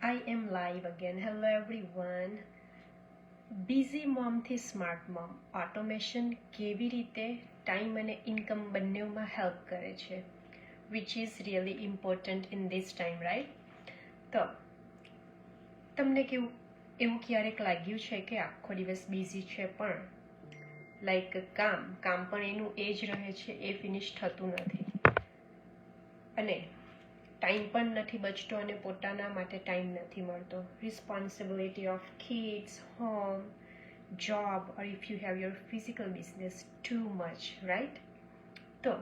I am live again. Hello everyone. Busy મોમથી smart mom automation કેવી રીતે time અને ઇન્કમ બંનેમાં હેલ્પ કરે છે which is really important in this time, right? તો તમને એવું ક્યારેક લાગ્યું છે કે આખો દિવસ બિઝી છે પણ લાઈક કામ પણ એનું એ જ રહે છે, એ ફિનિશ થતું નથી અને ટાઈમ પણ નથી બચતો અને પોતાના માટે ટાઈમ નથી મળતો. Responsibility of kids, home, job or if you have your physical business too much, right? તો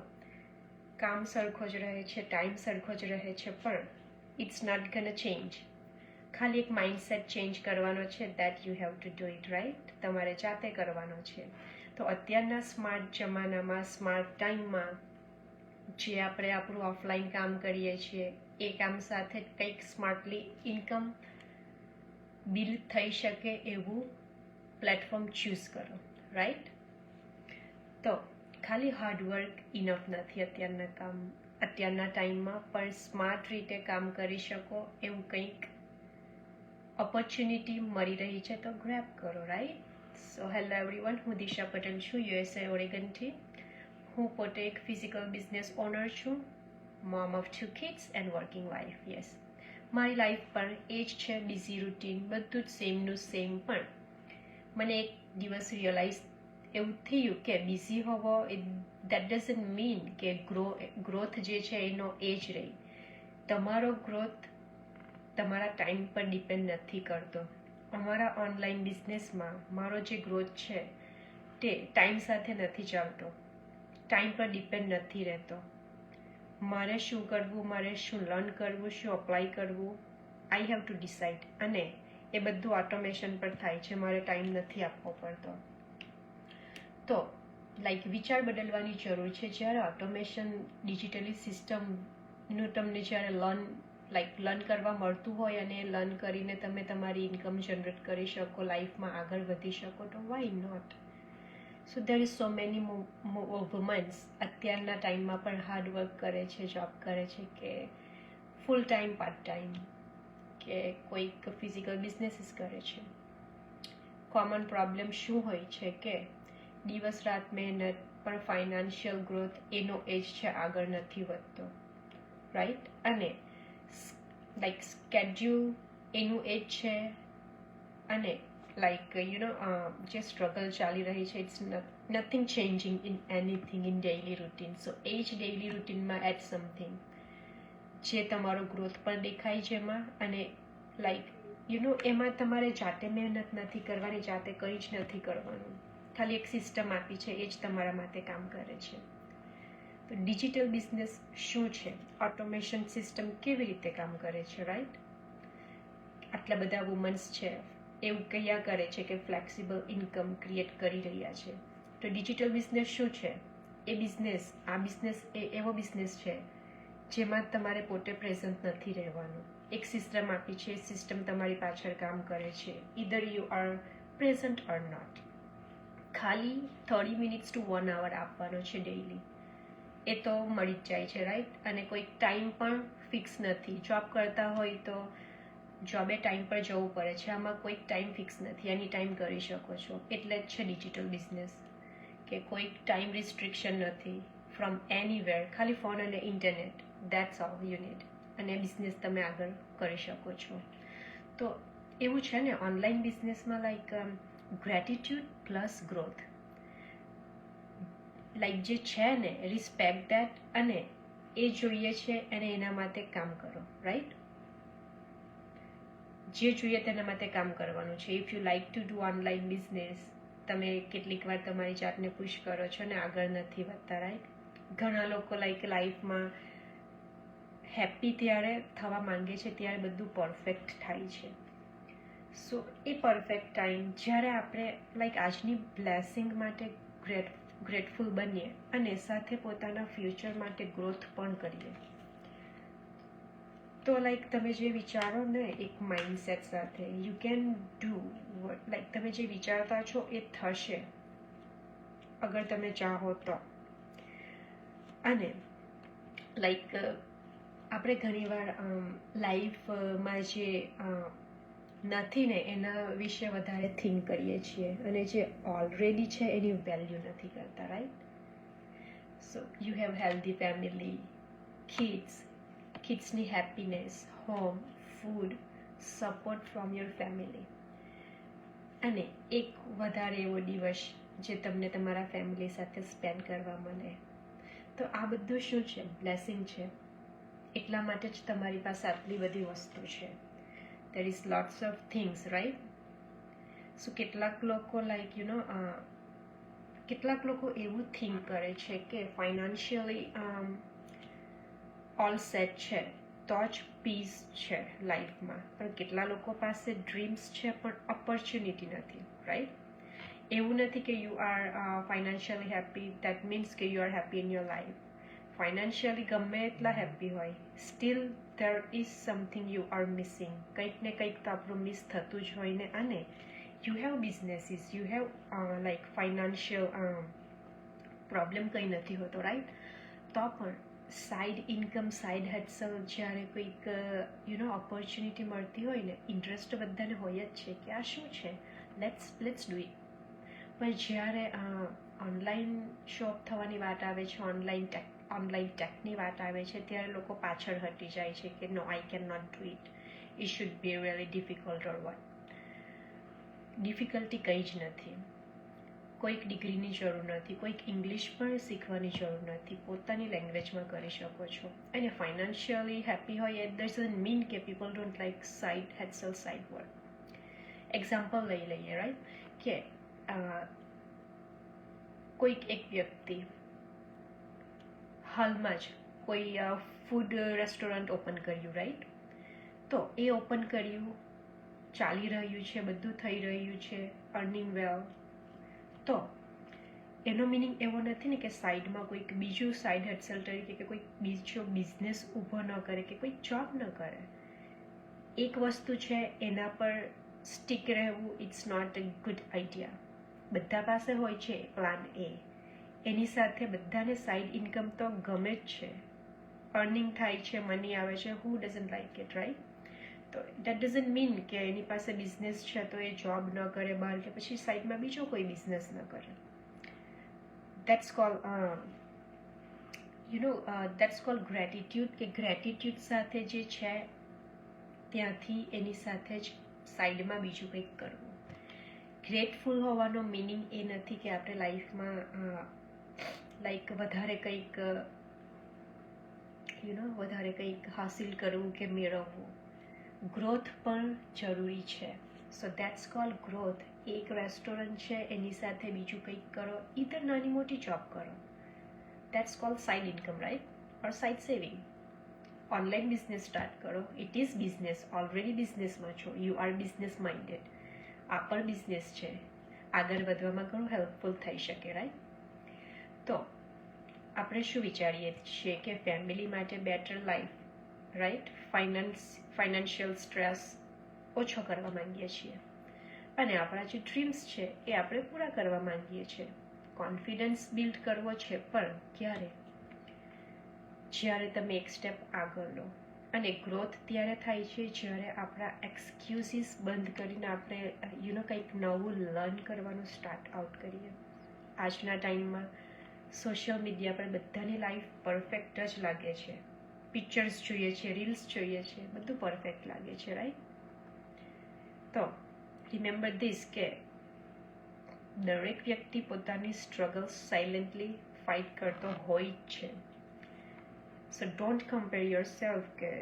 કામ સરખો જ રહે છે, ટાઈમ સરખો જ રહે છે, પણ ઇટ્સ નોટ ગન ચેન્જ. ખાલી એક માઇન્ડસેટ ચેન્જ કરવાનો છે, that you have to do it, right? તમારે જાતે કરવાનો છે. તો અત્યારના સ્માર્ટ જમાનામાં, સ્માર્ટ ટાઈમમાં જે આપણે આપણું ઓફલાઈન કામ કરીએ છીએ એ કામ સાથે કંઈક સ્માર્ટલી ઇન્કમ બિલ્ડ થઈ શકે એવું પ્લેટફોર્મ ચૂઝ કરો, રાઈટ? તો ખાલી હાર્ડવર્ક ઇનફ નથી અત્યારના ટાઈમમાં, પણ સ્માર્ટ રીતે કામ કરી શકો એવું કંઈક ઓપોર્ચ્યુનિટી મળી રહી છે તો ગ્રેબ કરો, રાઈટ? સો હેલો એવરીવન, હું દિશા પટેલ છું, USA ઓરેગનથી. હું પોતે એક ફિઝિકલ બિઝનેસ ઓનર છું, mom of 2 kids and working wife. Yes, મારી લાઈફ પર એ જ છે, બિઝી રૂટીન, બધું જ સેમનું સેમ. પણ મને એક દિવસ રિયલાઇઝ એવું થયું કે બિઝી હોવો દેટ ડઝન્ટ મીન કે ગ્રોથ જે છે એનો એ જ રહી. તમારો ગ્રોથ તમારા ટાઈમ પર ડિપેન્ડ નથી કરતો. અમારા ઓનલાઈન બિઝનેસમાં મારો જે ગ્રોથ છે તે ટાઈમ સાથે નથી ચાલતો, ટાઈમ પર ડિપેન્ડ નથી રહેતો. મારે શું કરવું, મારે શું લર્ન કરવું, શું અપ્લાય કરવું, આઈ હેવ ટુ ડિસાઇડ. અને એ બધું ઓટોમેશન પર થાય છે, મારે ટાઈમ નથી આપવો પડતો. તો લાઈક વિચાર બદલવાની જરૂર છે. જ્યારે ઓટોમેશન ડિજિટલી સિસ્ટમનું તમને જ્યારે લર્ન કરવા મળતું હોય અને લર્ન કરીને તમે તમારી ઇન્કમ જનરેટ કરી શકો, લાઈફમાં આગળ વધી શકો, તો why not? So there is so many womans અત્યારના ટાઈમમાં પણ હાર્ડ વર્ક કરે છે, જોબ કરે છે, કે ફૂલ ટાઈમ, પાર્ટ ટાઈમ, કે કોઈક ફિઝિકલ બિઝનેસીસ કરે છે. કોમન પ્રોબ્લેમ શું હોય છે કે દિવસ રાત મહેનત પણ ફાઇનાન્શિયલ ગ્રોથ એનો એજ છે, આગળ નથી વધતો, રાઈટ? અને લાઈક સ્કેડ્યુલ એનું એજ છે, અને like જે સ્ટ્રગલ ચાલી રહી છે, it's nothing changing in anything in daily routine. So એ જ ડેઇલી રૂટીનમાં એડ સમથિંગ જે તમારો ગ્રોથ પણ દેખાય છે એમાં, અને લાઈક એમાં તમારે જાતે મહેનત નથી કરવાની, જાતે કંઈ જ નથી કરવાનું, ખાલી એક સિસ્ટમ આપી છે, એ જ તમારા માટે કામ કરે છે. તો ડિજિટલ બિઝનેસ શું છે, ઓટોમેશન સિસ્ટમ કેવી રીતે કામ કરે છે, રાઈટ? આટલા બધા વુમન્સ છે એવું કયા કરે છે કે ફ્લેક્સિબલ ઇન્કમ ક્રિએટ કરી રહ્યા છે. તો ડિજિટલ બિઝનેસ શું છે? આ બિઝનેસ એવો બિઝનેસ છે જેમાં તમારે પોતે પ્રેઝન્ટ નથી રહેવાનું. એક સિસ્ટમ આપી છે, સિસ્ટમ તમારી પાછળ કામ કરે છે, either you are present or not. ખાલી 30 મિનિટ્સ ટુ 1 hour આપવાનો છે ડેઇલી, એ તો મળી જ જાય છે, રાઈટ? અને કોઈ ટાઈમ પણ ફિક્સ નથી. જોબ કરતા હોય તો જોબે ટાઈમ પર જવું પડે છે, આમાં કોઈ ટાઈમ ફિક્સ નથી, એની ટાઈમ કરી શકો છો. એટલે જ છે ડિજિટલ બિઝનેસ, કે કોઈ ટાઈમ રિસ્ટ્રિક્શન નથી, ફ્રોમ એનીવેર, ખાલી ફોન અને internet, that's all you need, અને બિઝનેસ તમે આગળ કરી શકો છો. તો એવું છે ને ઓનલાઈન બિઝનેસમાં, like gratitude plus growth, like જે છે ને રિસ્પેક્ટ દેટ, અને એ જોઈએ છે અને એના માટે કામ કરો, રાઈટ? જે જોઈએ તેના માટે કામ કરવાનું છે. If you like to do online business, તમે કેટલીક વાર તમારી જાતને પુશ કરો છો ને આગળ નથી વધતા, રાઈટ? ઘણા લોકો લાઈફમાં હેપી ત્યારે થવા માંગે છે ત્યારે બધું પરફેક્ટ થાય છે. સો એ પરફેક્ટ ટાઈમ જ્યારે આપણે આજની બ્લેસિંગ માટે ગ્રેટફુલ બનીએ અને સાથે પોતાના ફ્યુચર માટે ગ્રોથ પણ કરીએ, તો તમે જે વિચારો ને એક માઇન્ડસેટ સાથે, યુ કેન ડુ તમે જે વિચારતા છો એ થશે અગર તમે ચાહો તો. અને આપણે ઘણીવાર લાઈફમાં જે નથી ને એના વિશે વધારે થિંક કરીએ છીએ અને જે ઓલરેડી છે એની વેલ્યુ નથી કરતા, right? So you have healthy family, કિડ્સની happiness, home, food, support from your family, અને એક વધારે એવો દિવસ જે તમને તમારા ફેમિલી સાથે સ્પેન્ડ કરવા મળે. તો આ બધું શું છે? બ્લેસિંગ છે. એટલા માટે જ તમારી પાસે આટલી બધી વસ્તુ છે. there is lots of things, right? સો કેટલાક લોકો કેટલાક લોકો એવું થિંક કરે છે કે ફાઇનાન્શિયલી ઓલ સેટ છે તો જ પીસ છે લાઈફમાં, પણ કેટલા લોકો પાસે ડ્રીમ્સ છે પણ ઓપોર્ચ્યુનિટી નથી, રાઈટ? એવું નથી કે you are financially happy that means કે you are happy in your life. Financially ગમે એટલા હેપી હોય, still there is something you are missing. કંઈક ને કંઈક તો આપણું મિસ થતું જ હોય ને. અને you have businesses, you have like financial problem કંઈ નથી હોતો, રાઈટ? તો પણ સાઈડ ઇન્કમ, સાઈડ હેડસલ, જ્યારે કોઈક ઓપોર્ચ્યુનિટી મળતી હોય ને, ઇન્ટરેસ્ટ બધાને હોય જ છે કે આ શું છે, લેટ્સ ડુ ઇટ. પણ જ્યારે ઓનલાઈન શોપ થવાની વાત આવે છે, ઓનલાઈન ટેકની વાત આવે છે, ત્યારે લોકો પાછળ હટી જાય છે કે no, I can not do it, it should be really difficult or what. Difficulty કંઈ જ નથી. કોઈક ડિગ્રીની જરૂર નથી, કોઈક ઇંગ્લિશ પણ શીખવાની જરૂર નથી, પોતાની લેંગ્વેજમાં કરી શકો છો. અને ફાઇનાન્શિયલી હેપી હોય એ ડઝન્ટ મીન કે પીપલ ડોન્ટ લાઈક સાઇડ હેડસલ, સાઇડ વર્ક. એક્ઝામ્પલ લઈ લઈએ, રાઈટ? કે કોઈક એક વ્યક્તિ હાલમાં જ કોઈ ફૂડ રેસ્ટોરન્ટ ઓપન કર્યું, રાઈટ? તો એ ઓપન કર્યું, ચાલી રહ્યું છે, બધું થઈ રહ્યું છે, અર્નિંગ વેલ. તો એનો મિનિંગ એવો નથી ને કે સાઈડમાં કોઈક બીજું સાઈડ હેડસલ તરીકે કે કોઈક બીજો બિઝનેસ ઊભો ન કરે કે કોઈક જોબ ન કરે. એક વસ્તુ છે, એના પર સ્ટીક રહેવું it's not a good idea. બધા પાસે હોય છે પ્લાન એ, એની સાથે બધાને સાઈડ ઇન્કમ તો ગમે જ છે, અર્નિંગ થાય છે, મની આવે છે, હુ ડઝન્ટ લાઈક ઇટ, રાઈટ? તો દેટ ડઝન્ટ મીન કે એની પાસે બિઝનેસ છે તો એ જોબ ન કરે બહાર, કે પછી સાઈડમાં બીજો કોઈ બિઝનેસ ન કરે. That's call that's call gratitude. કે ગ્રેટિટ્યૂડ સાથે જે છે ત્યાંથી એની સાથે જ સાઈડમાં બીજું કંઈક કરવું. ગ્રેટફુલ હોવાનો મિનિંગ એ નથી કે આપણે લાઈફમાં લાઈક વધારે કંઈક હાસિલ કરવું કે મેળવવું. ગ્રોથ પણ જરૂરી છે. સો દેટ્સ કોલ ગ્રોથ. એક રેસ્ટોરન્ટ છે, એની સાથે બીજું કંઈક કરો, ઈધર નાની મોટી જોબ કરો. That's call side income, right? Or side saving. Online business start કરો, ઇટ ઇઝ બિઝનેસ, ઓલરેડી બિઝનેસમાં છો, યુ આર બિઝનેસ માઇન્ડેડ. આ પણ બિઝનેસ છે, આગળ વધવામાં ઘણું હેલ્પફુલ થઈ શકે, રાઈટ? તો આપણે શું વિચારીએ છીએ કે ફેમિલી માટે better life, right? Financial stress ઓછો કરવા માંગીએ છીએ, અને આપણા જે ડ્રીમ્સ છે એ આપણે પૂરા કરવા માંગીએ છીએ. કોન્ફિડન્સ બિલ્ડ કરવો છે, પણ ક્યારે? જ્યારે તમે એક સ્ટેપ આગળ લો. અને ગ્રોથ ત્યારે થાય છે જ્યારે આપણા એક્સક્યુઝીસ બંધ કરીને આપણે કંઈક નવું લર્ન કરવાનું સ્ટાર્ટ આઉટ કરીએ. આજના ટાઈમમાં સોશિયલ મીડિયા પર બધાની લાઈફ પરફેક્ટ જ લાગે છે. પિક્ચર્સ જોઈએ છે, રીલ્સ જોઈએ છે, બધું પરફેક્ટ લાગે છે, રાઈટ? તો રિમેમ્બર ધીસ કે દરેક વ્યક્તિ પોતાની સ્ટ્રગલ્સ સાયલેન્ટલી ફાઇટ કરતો હોય જ છે. સો ડોન્ટ કમ્પેર યોર સેલ્ફ કે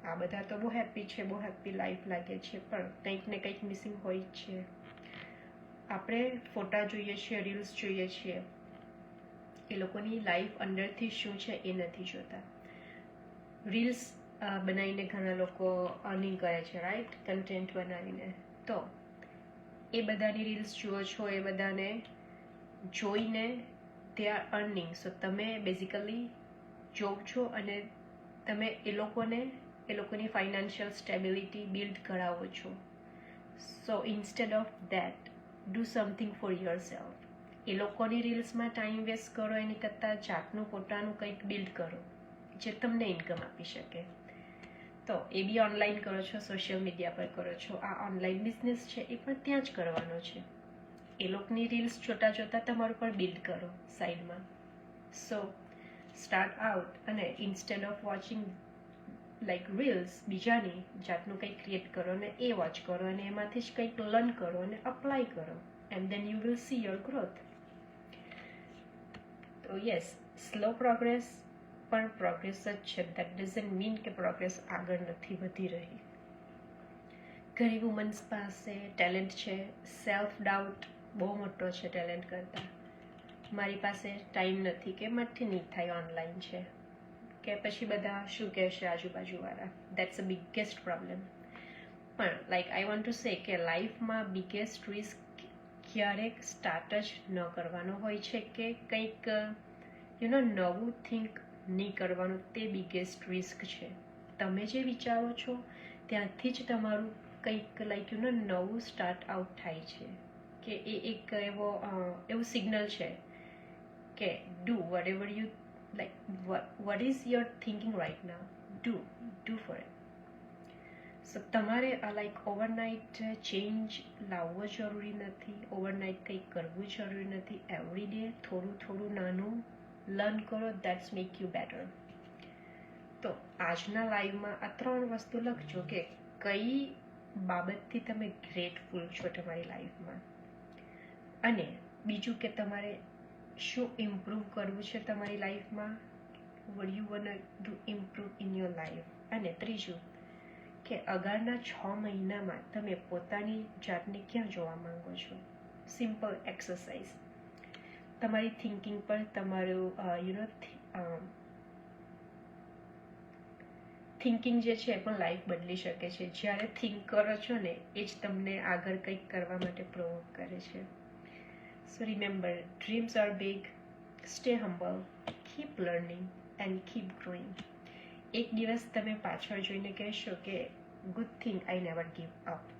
આ બધા તો બહુ હેપી છે, બહુ હેપી લાઈફ લાગે છે, પણ કંઈક ને કંઈક મિસિંગ હોય જ છે. આપણે ફોટા જોઈએ છીએ, રીલ્સ જોઈએ છીએ, એ લોકોની લાઈફ અંદરથી શું છે એ નથી જોતા. રીલ્સ બનાવીને ઘણા લોકો અર્નિંગ કરે છે, રાઈટ? કન્ટેન્ટ બનાવીને. તો એ બધાની રીલ્સ જુઓ છો, એ બધાને જોઈને દે આર અર્નિંગ. સો તમે બેઝિકલી જોવ છો અને તમે એ લોકોની ફાઇનાન્શિયલ સ્ટેબિલિટી બિલ્ડ કરાવો છો. So instead of that do something for yourself. એ લોકોની રીલ્સમાં ટાઈમ વેસ્ટ કરો એની કરતાં જાતનું પોતાનું કંઈક બિલ્ડ કરો. જે તમને ઇન્કમ આપી શકે. તો એ બી ઓનલાઈન કરો છો, સોશિયલ મીડિયા પર કરો છો. આ ઓનલાઈન બિઝનેસ છે એ પણ ત્યાં જ કરવાનો છે. એ લોકોની રીલ્સ જોતા જોતા તમારું પણ બિલ્ડ કરો સાઈડમાં. સો સ્ટાર્ટ આઉટ અને instead of watching like reels બીજાની જાતનું કંઈક ક્રિએટ કરો અને એ વોચ કરો અને એમાંથી જ કંઈક લર્ન કરો અને અપ્લાય કરો and then you will see your growth. તો યસ, સ્લો પ્રોગ્રેસ પણ પ્રોગ્રેસ જ છે. દેટ ડઝન્ટ મીન કે પ્રોગ્રેસ આગળ નથી વધી રહી. ઘણી વુમન્સ પાસે ટેલેન્ટ છે, સેલ્ફ ડાઉટ બહુ મોટો છે ટેલેન્ટ કરતાં. મારી પાસે ટાઈમ નથી કે મારથી નહીં થાય, ઓનલાઈન છે, કે પછી બધા શું કહેશે આજુબાજુવાળા. That's a biggest problem. પણ like I want to say કે લાઈફમાં બિગેસ્ટ રિસ્ક ક્યારેક સ્ટાર્ટ જ ન કરવાનો હોય છે કે કંઈક નવું થિંક નહીં કરવાનું, તે બિગેસ્ટ રિસ્ક છે. તમે જે વિચારો છો ત્યાંથી જ તમારું કંઈક લાઈક નવું સ્ટાર્ટ આઉટ થાય છે. કે એ એક એવું સિગ્નલ છે કે ડુ વટ ever you like what is your thinking right now, do for it. So તમારે લાઈક ઓવરનાઇટ ચેન્જ લાવવો જરૂરી નથી, ઓવરનાઇટ કંઈક કરવું જરૂરી નથી. એવરી ડે થોડું થોડું નાનું લર્ન કરો, દેટ્સ મેક યુ બેટર. તો આજના લાઈવમાં આ 3 વસ્તુ લખજો કે કઈ બાબતથી તમે ગ્રેટફુલ છો તમારી લાઈફમાં, અને બીજું કે તમારે શું ઇમ્પ્રૂવ કરવું છે તમારી લાઈફમાં, what you want to improve in your life. અને ત્રીજું કે આગળના 6 મહિનામાં તમે પોતાની જાતને ક્યાં જોવા માંગો છો. Simple exercise. તમારી થિંકિંગ પર તમારું થિંકિંગ જે છે એ પણ લાઈફ બદલી શકે છે. જ્યારે થિંક કરો છો ને એ જ તમને આગળ કંઈક કરવા માટે પ્રોવોક કરે છે. So remember, dreams are big, stay humble, keep learning and keep growing. એક દિવસ તમે પાછળ જોઈને કહેશો કે good thing I never give up.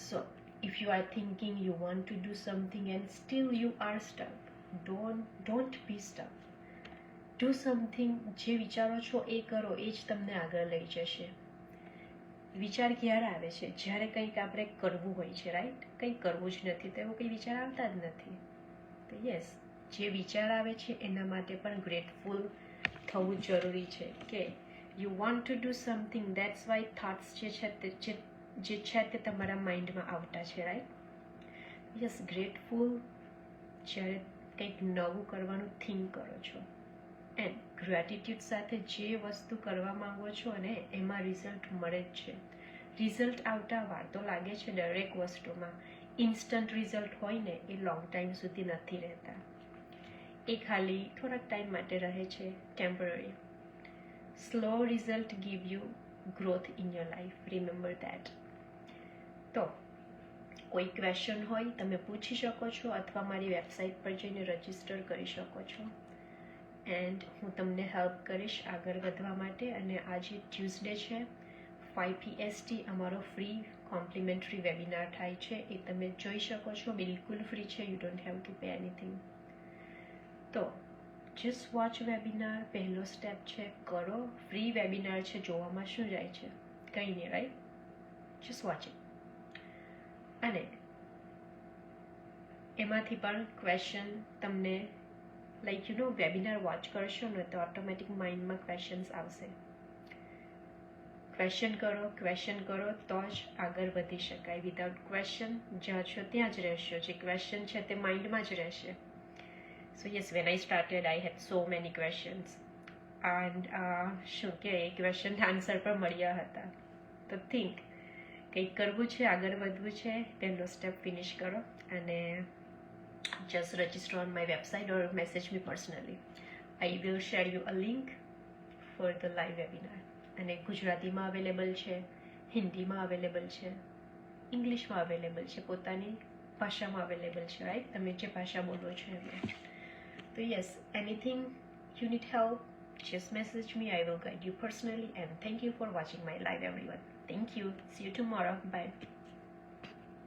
So if you are thinking you want to do something and still you are stuck, don't be stuck. Do something. જે વિચારો છો એ કરો, એ જ તમને આગળ લઈ જશે. વિચાર ક્યારે આવે છે? જ્યારે કંઈક આપણે કરવું હોય છે, રાઈટ? કંઈક કરવું જ નથી તો એવો કંઈ વિચાર આવતા જ નથી. તો યસ, જે વિચાર આવે છે એના માટે પણ ગ્રેટફુલ થવું જરૂરી છે કે you want to do something. That's why thoughts જે છે તે તમારા માઇન્ડમાં આવતા છે, રાઈટ? યસ, ગ્રેટફુલ જ્યારે કંઈક નવું કરવાનું થિંક કરો છો, એન્ડ ગ્રેટિટ્યૂડ સાથે જે વસ્તુ કરવા માંગો છો અને એમાં રિઝલ્ટ મળે જ છે. રિઝલ્ટ આવતા વાર તો લાગે છે દરેક વસ્તુમાં. ઇન્સ્ટન્ટ રિઝલ્ટ હોય ને એ લોંગ ટાઈમ સુધી નથી રહેતા, એ ખાલી થોડાક ટાઈમ માટે રહે છે, temporary. Slow result give you growth in your life, remember that. તો કોઈ ક્વેશ્ચન હોય તમે પૂછી શકો છો અથવા મારી વેબસાઇટ પર જઈને રજિસ્ટર કરી શકો છો. એન્ડ હું તમને હેલ્પ કરીશ આગળ વધવા માટે. અને આજે ટ્યુઝડે છે, 5 PST અમારો ફ્રી કોમ્પ્લિમેન્ટરી વેબિનાર થાય છે, એ તમે જોઈ શકો છો. બિલકુલ ફ્રી છે, you don't have to pay anything. તો જસ્ટ વોચ વેબિનાર. પહેલો સ્ટેપ છે, કરો. ફ્રી વેબિનાર છે, જોવામાં શું જાય છે? કંઈ નહીં, રાઈટ? Just watch it. અને એમાંથી પણ ક્વેશ્ચન તમને લાઈક વેબિનાર વોચ કરશો ને તો ઓટોમેટિક માઇન્ડમાં ક્વેશ્ચન્સ આવશે. ક્વેશ્ચન કરો તો જ આગળ વધી શકાય. વિધાઉટ ક્વેશ્ચન જ્યાં છો ત્યાં જ રહેશો. જે ક્વેશ્ચન છે તે માઇન્ડમાં જ રહેશે. So yes, when I started I had so many questions and શું કે એ ક્વેશ્ચન આન્સર પણ મળ્યા હતા. તો થિંક, કંઈક કરવું છે, આગળ વધવું છે, પહેલો સ્ટેપ ફિનિશ કરો. અને just register on my website or message me personally. I will share you a link for the live webinar. અને ગુજરાતીમાં અવેલેબલ છે, હિન્દીમાં અવેલેબલ છે, ઇંગ્લિશમાં અવેલેબલ છે, પોતાની ભાષામાં અવેલેબલ છે, રાઈટ? તમે જે ભાષા બોલો છો એમાં. તો yes, anything you need help, just message me. I will guide you personally. And thank you for watching my live, everyone. Thank you. See you tomorrow. Bye.